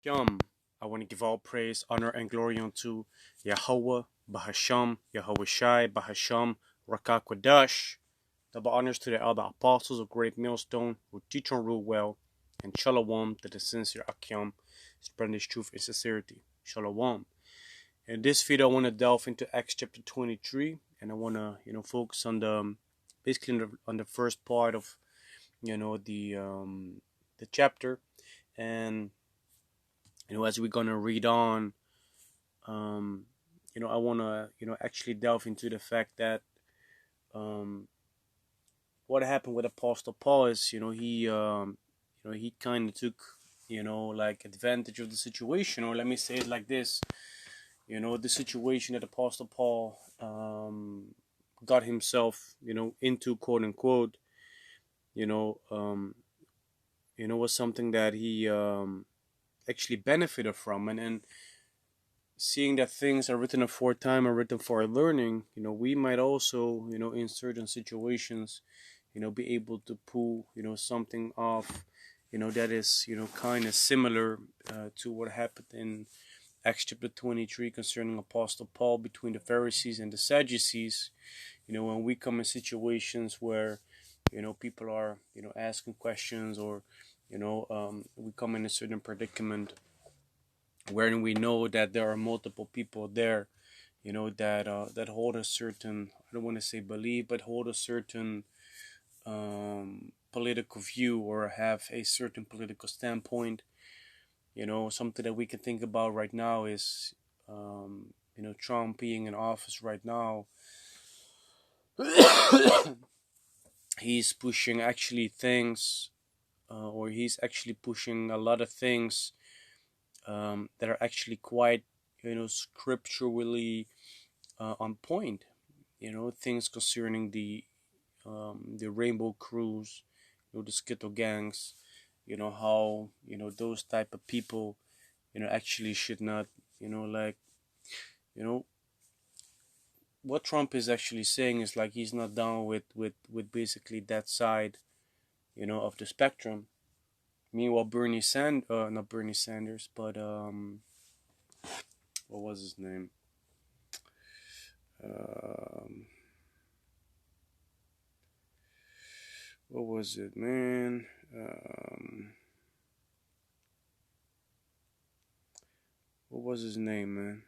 Yom. I want to give all praise, honor, and glory unto Yahweh, Bahasham, Yahweh Shai, Bahasham, Rakakwadash. Double honors to the elder apostles of Great Millstone who teach and rule well, and Shalom to the sincere Akyam, spreading his truth and sincerity. Shalom. In this video, I want to delve into Acts chapter 23, and I want to, focus on basically on the first part of, the chapter, and as we're gonna read on, I want to, actually delve into the fact that, what happened with Apostle Paul is, he kind of took, like advantage of the situation, or let me say it like this, the situation that Apostle Paul got himself, into, quote unquote, was something that he actually benefited from, and seeing that things are written aforetime and written for our learning, we might also, in certain situations, be able to pull, something off, that is, kind of similar to what happened in Acts chapter 23 concerning Apostle Paul between the Pharisees and the Sadducees. When we come in situations where, people are, asking questions, or, we come in a certain predicament wherein we know that there are multiple people there, that hold a certain, I don't want to say belief, but hold a certain political view, or have a certain political standpoint. Something that we can think about right now is, Trump being in office right now. He's pushing actually things, or he's actually pushing a lot of things that are actually quite, scripturally on point. Things concerning the Rainbow Cruise, the Skittle gangs, how, those type of people, actually should not, like, what Trump is actually saying is like he's not down with basically that side, of the spectrum. Meanwhile, not Bernie Sanders, but what was his name? What was it, man? What was his name, man?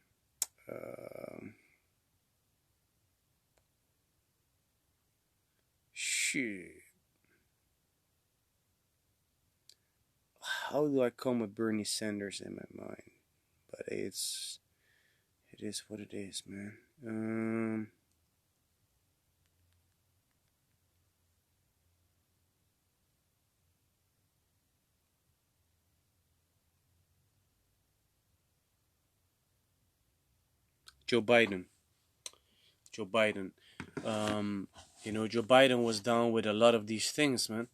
Shit. How do I come with Bernie Sanders in my mind? But it is what it is, man. Joe Biden. Joe Biden. Joe Biden was down with a lot of these things, man.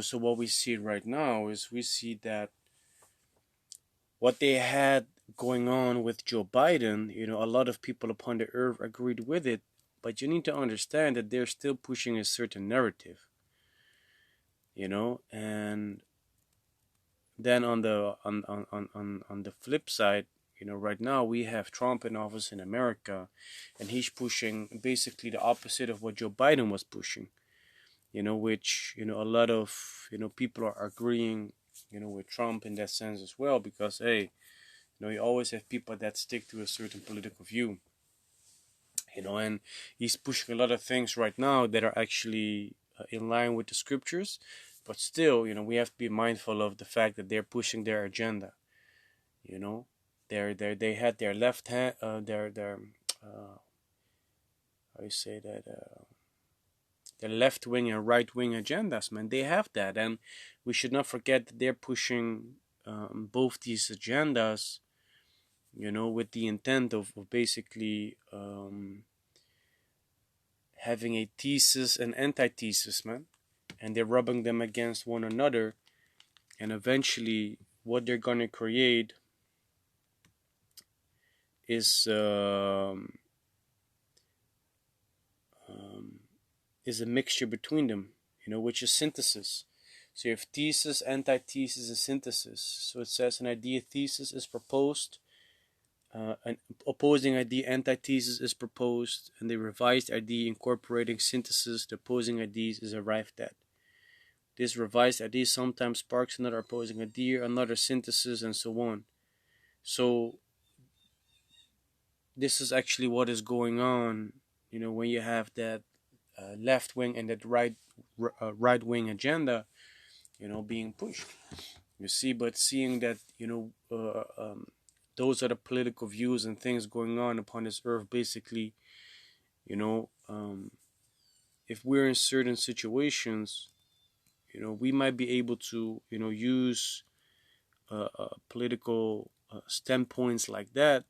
So what we see right now is we see that what they had going on with Joe Biden, a lot of people upon the earth agreed with it, but you need to understand that they're still pushing a certain narrative, and then on the flip side, right now we have Trump in office in America, and he's pushing basically the opposite of what Joe Biden was pushing, which, a lot of, people are agreeing, with Trump in that sense as well, because, hey, you always have people that stick to a certain political view, and he's pushing a lot of things right now that are actually in line with the scriptures, but still, we have to be mindful of the fact that they're pushing their agenda. They had their left hand, their how you say that, their left wing and right wing agendas, man. They have that, and we should not forget that they're pushing both these agendas, with the intent of basically having a thesis and antithesis, man, and they're rubbing them against one another, and eventually what they're gonna create is a mixture between them, which is synthesis. So you have thesis, antithesis, and synthesis. So it says an idea thesis is proposed, an opposing idea antithesis is proposed, and the revised idea incorporating synthesis, the opposing ideas, is arrived at. This revised idea sometimes sparks another opposing idea, another synthesis, and so on. So this is actually what is going on, when you have that left wing and that right wing agenda, being pushed. You see, but seeing that, those are the political views and things going on upon this earth, basically, you know, um, if we're in certain situations, we might be able to, use political standpoints like that,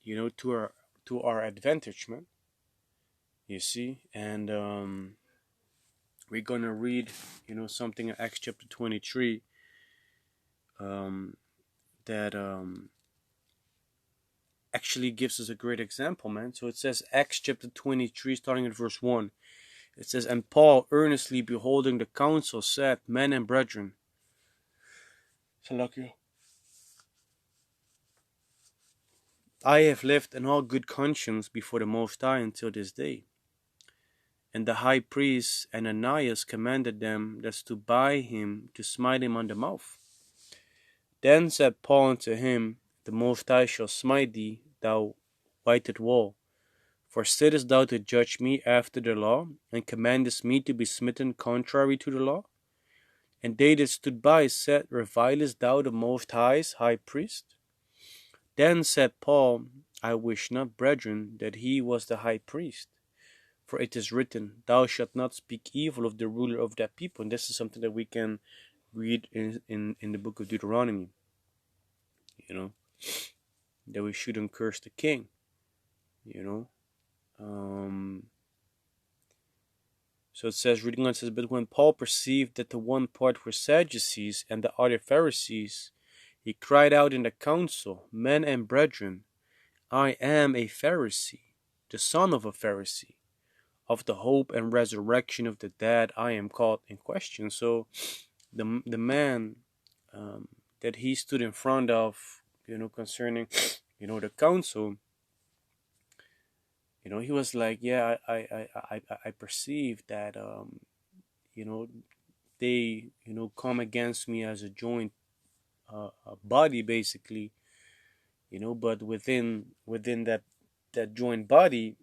to our advantage, man. You see, and we're gonna read, something in Acts chapter 23, that actually gives us a great example, man. So it says, Acts chapter 23, starting at verse 1. It says, "And Paul, earnestly beholding the council, said, Men and brethren, I have lived in all good conscience before the Most High until this day. And the high priest Ananias commanded them that stood by him to smite him on the mouth. Then said Paul unto him, The Most High shall smite thee, thou whited wall. For sittest thou to judge me after the law, and commandest me to be smitten contrary to the law? And they that stood by said, Revilest thou the Most High's high priest? Then said Paul, I wish not, brethren, that he was the high priest. For it is written, Thou shalt not speak evil of the ruler of that people. And this is something that we can read in the book of Deuteronomy. That we shouldn't curse the king. So it says, reading on, it says, But when Paul perceived that the one part were Sadducees and the other Pharisees, he cried out in the council, Men and brethren, I am a Pharisee, the son of a Pharisee. Of the hope and resurrection of the dead, I am called in question. So the man that he stood in front of, concerning, the council, he was like, yeah, I perceive that, they, come against me as a joint body, basically, but within that joint body,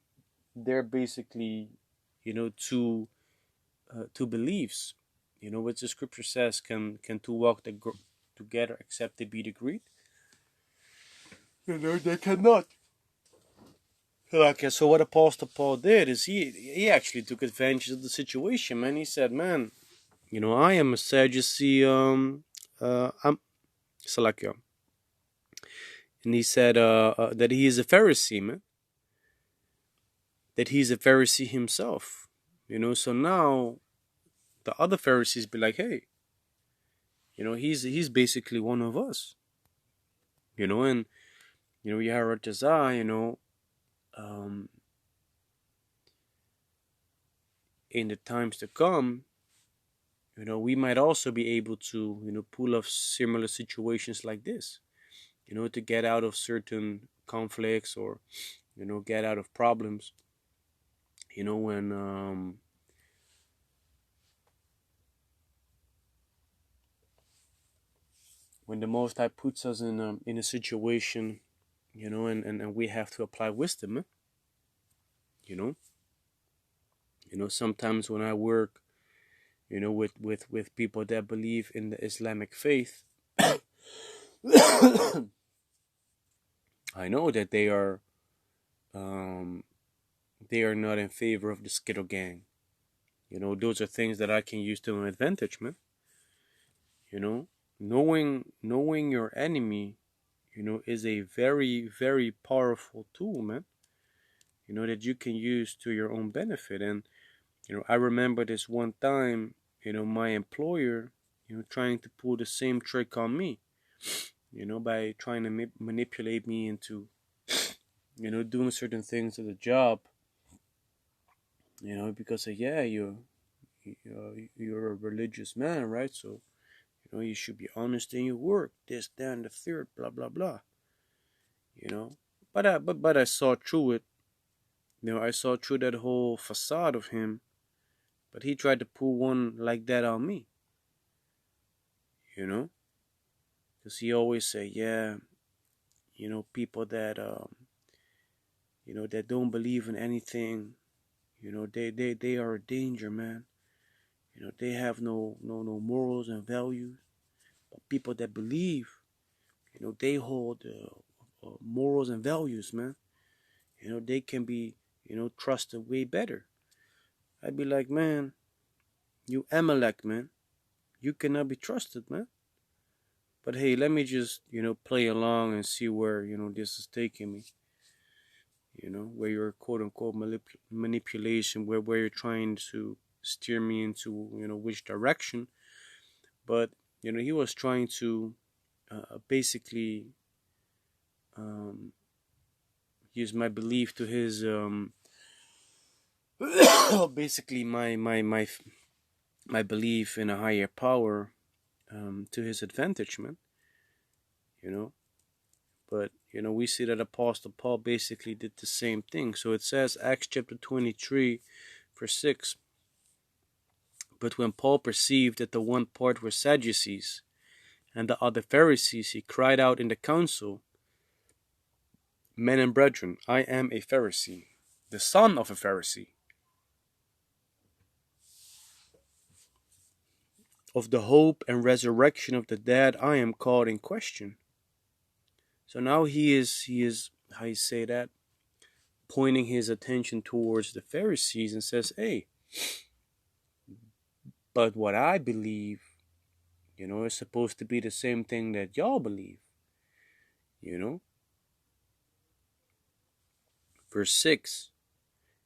they're basically, two beliefs, which the scripture says, can two walk together except they be agreed? They cannot. Okay, so what Apostle Paul did is he actually took advantage of the situation, man. He said, man, I am a Sadducee, I'm Salakia. And he said that he is a Pharisee, man. That he's a Pharisee himself. So now the other Pharisees be like, hey, he's basically one of us. And Yaharatazah, in the times to come, we might also be able to, pull off similar situations like this, to get out of certain conflicts, or, get out of problems, when the Most High puts us in a situation, and we have to apply wisdom, sometimes when I work, with people that believe in the Islamic faith, I know that they are not in favor of the Skittle gang. Those are things that I can use to my advantage, man. Knowing your enemy, is a very, very powerful tool, man. That you can use to your own benefit. And I remember this one time, my employer, trying to pull the same trick on me, by trying to manipulate me into, doing certain things at the job, because of, yeah, you're a religious man, right? So you should be honest in your work. This, that, and the third, blah blah blah. You know, but I saw through it. I saw through that whole facade of him. But he tried to pull one like that on me. You know, because he always say, yeah, people that that don't believe in anything. They are a danger, man. They have no morals and values. But people that believe, they hold morals and values, man. They can be, trusted way better. I'd be like, man, you Amalek, man. You cannot be trusted, man. But hey, let me just, play along and see where, this is taking me. Where you're quote unquote manipulation, where you're trying to steer me into, which direction. But, he was trying to basically um, use my belief to his, basically my belief in a higher power to his advantage, man. You know, but we see that Apostle Paul basically did the same thing. So it says Acts chapter 23, verse 6. But when Paul perceived that the one part were Sadducees and the other Pharisees, he cried out in the council, Men and brethren, I am a Pharisee, the son of a Pharisee. Of the hope and resurrection of the dead, I am called in question. So now he is, how you say that, pointing his attention towards the Pharisees and says, hey, but what I believe, is supposed to be the same thing that y'all believe, Verse 6.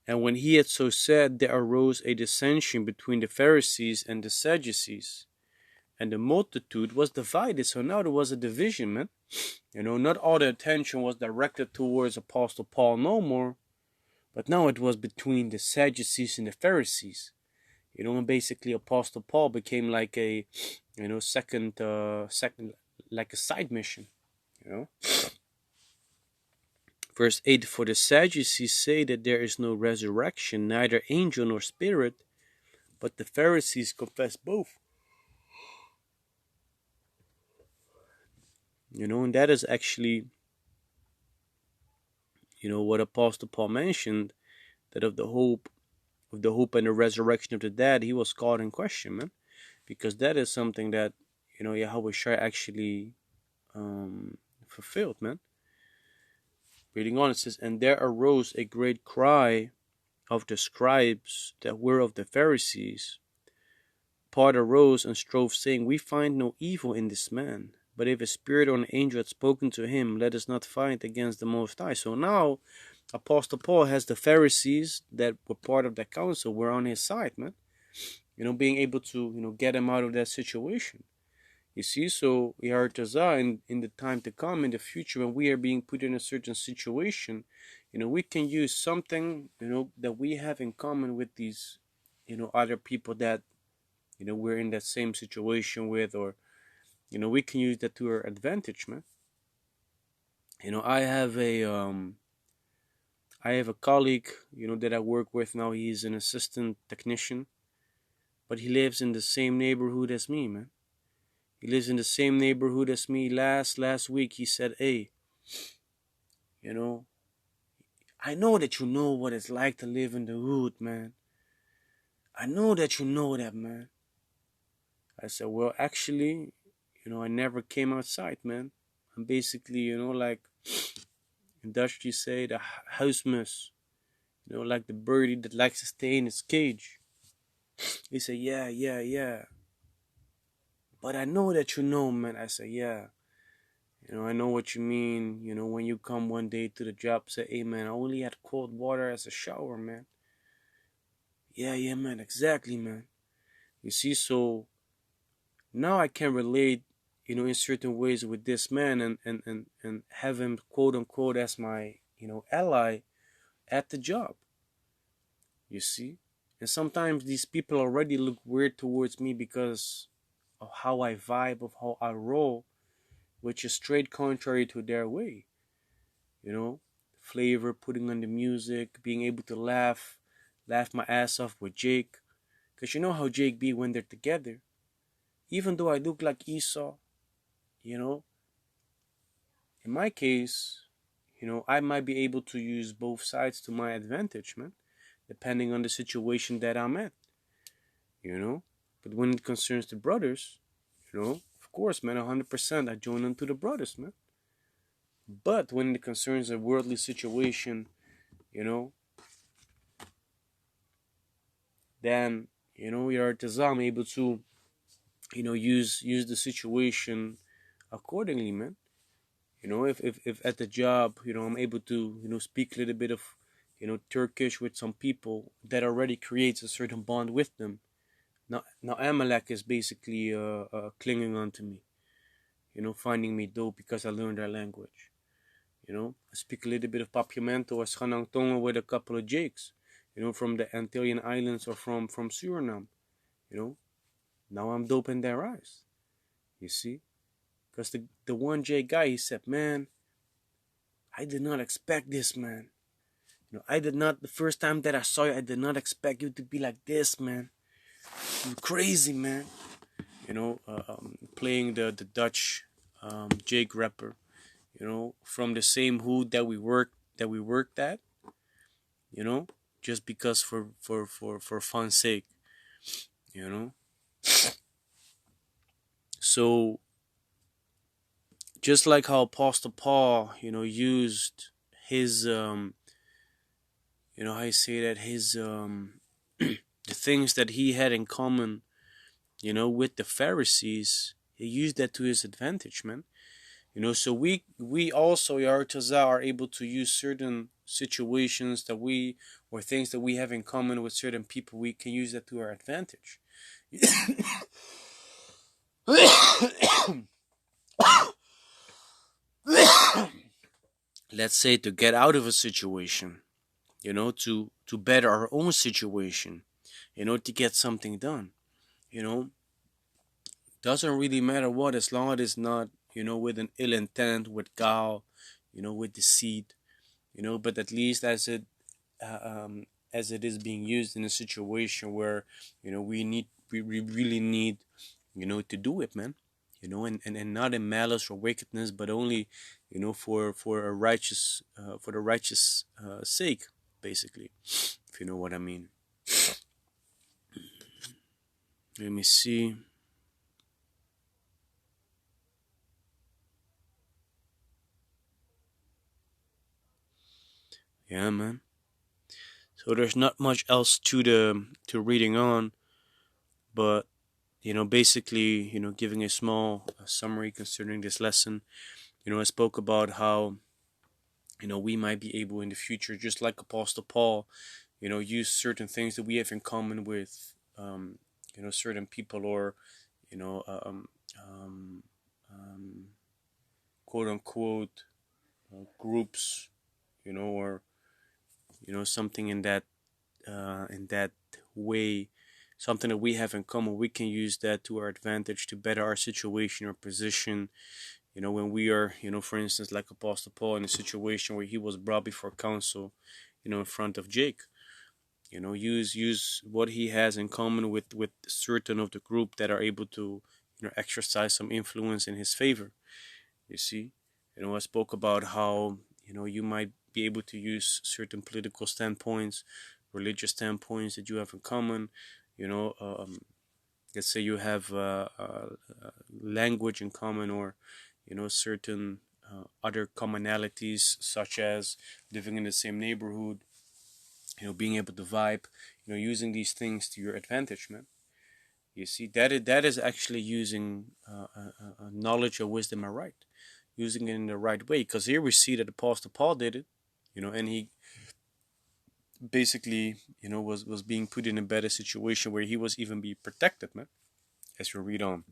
And when he had so said, there arose a dissension between the Pharisees and the Sadducees, and the multitude was divided. So now there was a division, man. Not all the attention was directed towards Apostle Paul no more, but now it was between the Sadducees and the Pharisees. And basically Apostle Paul became like a, second, like a side mission, Verse 8, for the Sadducees say that there is no resurrection, neither angel nor spirit, but the Pharisees confess both. And that is actually, what Apostle Paul mentioned, that of the hope and the resurrection of the dead, he was called in question, man. Because that is something that, Yahweh Shai actually fulfilled, man. Reading on, it says, and there arose a great cry of the scribes that were of the Pharisees. Part arose and strove, saying, we find no evil in this man. But if a spirit or an angel had spoken to him, let us not fight against the Most High. So now, Apostle Paul has the Pharisees that were part of that council were on his side, man. Being able to, get him out of that situation. You see, so in the time to come, in the future, when we are being put in a certain situation, we can use something, that we have in common with these, other people that, we're in that same situation with, or, we can use that to our advantage, man. I have a colleague, that I work with now. He's an assistant technician, but he lives in the same neighborhood as me, man. He lives in the same neighborhood as me. Last week he said, hey, I know that you know what it's like to live in the hood, man. I know that you know that, man. I said, well, actually, I never came outside, man. I'm basically, like in Dutch you say, the huismus, like the birdie that likes to stay in its cage. He said, yeah. But I know that you know, man. I said, yeah. I know what you mean. When you come one day to the job, say, hey, man, I only had cold water as a shower, man. Yeah, man, exactly, man. You see, so now I can relate, in certain ways with this man and have him, quote unquote, as my, ally at the job. You see? And sometimes these people already look weird towards me because of how I vibe, of how I roll, which is straight contrary to their way. You know, flavor, putting on the music, being able to laugh my ass off with Jake. Because you know how Jake be when they're together. Even though I look like Esau, you know, in my case, I might be able to use both sides to my advantage, man, depending on the situation that I'm at, you know. But when it concerns the brothers, of course, man, 100% I join on to the brothers, man. But when it concerns a worldly situation, you know, then, I'm able to, use the situation accordingly, man. If at the job, I'm able to, speak a little bit of, Turkish with some people, that already creates a certain bond with them. Now Amalek is basically clinging on to me, finding me dope because I learned their language. I speak a little bit of Papiamento or Schanang Tonga with a couple of Jakes, from the Antillean Islands or from Suriname. Now I'm dope in their eyes. You see? Because the one Jake guy, he said, man, I did not expect this, man. I did not, the first time that I saw you, I did not expect you to be like this, man. You're crazy, man. Playing the Dutch Jake rapper, from the same hood that we worked at, just because for fun's sake, you know. So just like how Apostle Paul, used his how you say that, his the things that he had in common, with the Pharisees, he used that to his advantage, man. So we also, Yartaza, are able to use certain situations or things that we have in common with certain people. We can use that to our advantage. Let's say to get out of a situation, to better our own situation, to get something done. Doesn't really matter what, as long as it's not, with an ill intent, with guile, with deceit, but at least as it is being used in a situation where, we really need, to do it, man. And not in malice or wickedness, but only, for a righteous, for the righteous sake, basically, if you know what I mean. Let me see. Yeah, man. So there's not much else to reading on, but basically, giving a small summary concerning this lesson. I spoke about how we might be able in the future, just like Apostle Paul, use certain things that we have in common with certain people, or you know um, um, um, quote unquote groups, or something in that way, something that we have in common. We can use that to our advantage to better our situation or position. When we are, for instance, like Apostle Paul, in a situation where he was brought before council, in front of Jake. Use what he has in common with certain of the group that are able to, exercise some influence in his favor. You see, I spoke about how you might be able to use certain political standpoints, religious standpoints that you have in common. You know, let's say you have language in common, or certain other commonalities, such as living in the same neighborhood. Being able to vibe. Using these things to your advantage, man. You see, that is actually using knowledge or wisdom right, using it in the right way. Because here we see that Apostle Paul did it, and he basically, was being put in a better situation where he was even be protected, man. As we read on,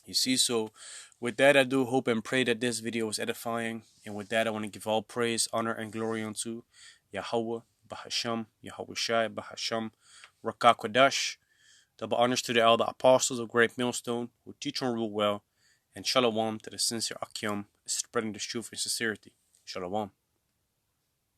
you see. So, with that, I do hope and pray that this video was edifying. And with that, I want to give all praise, honor, and glory unto Yahweh, Bahasham, Yahweh Shai, Bahasham, Rakakwadash. Double honors to the elder apostles of Great Millstone who teach and rule well, and shalom to the sincere Akim spreading the truth and sincerity. Shalom.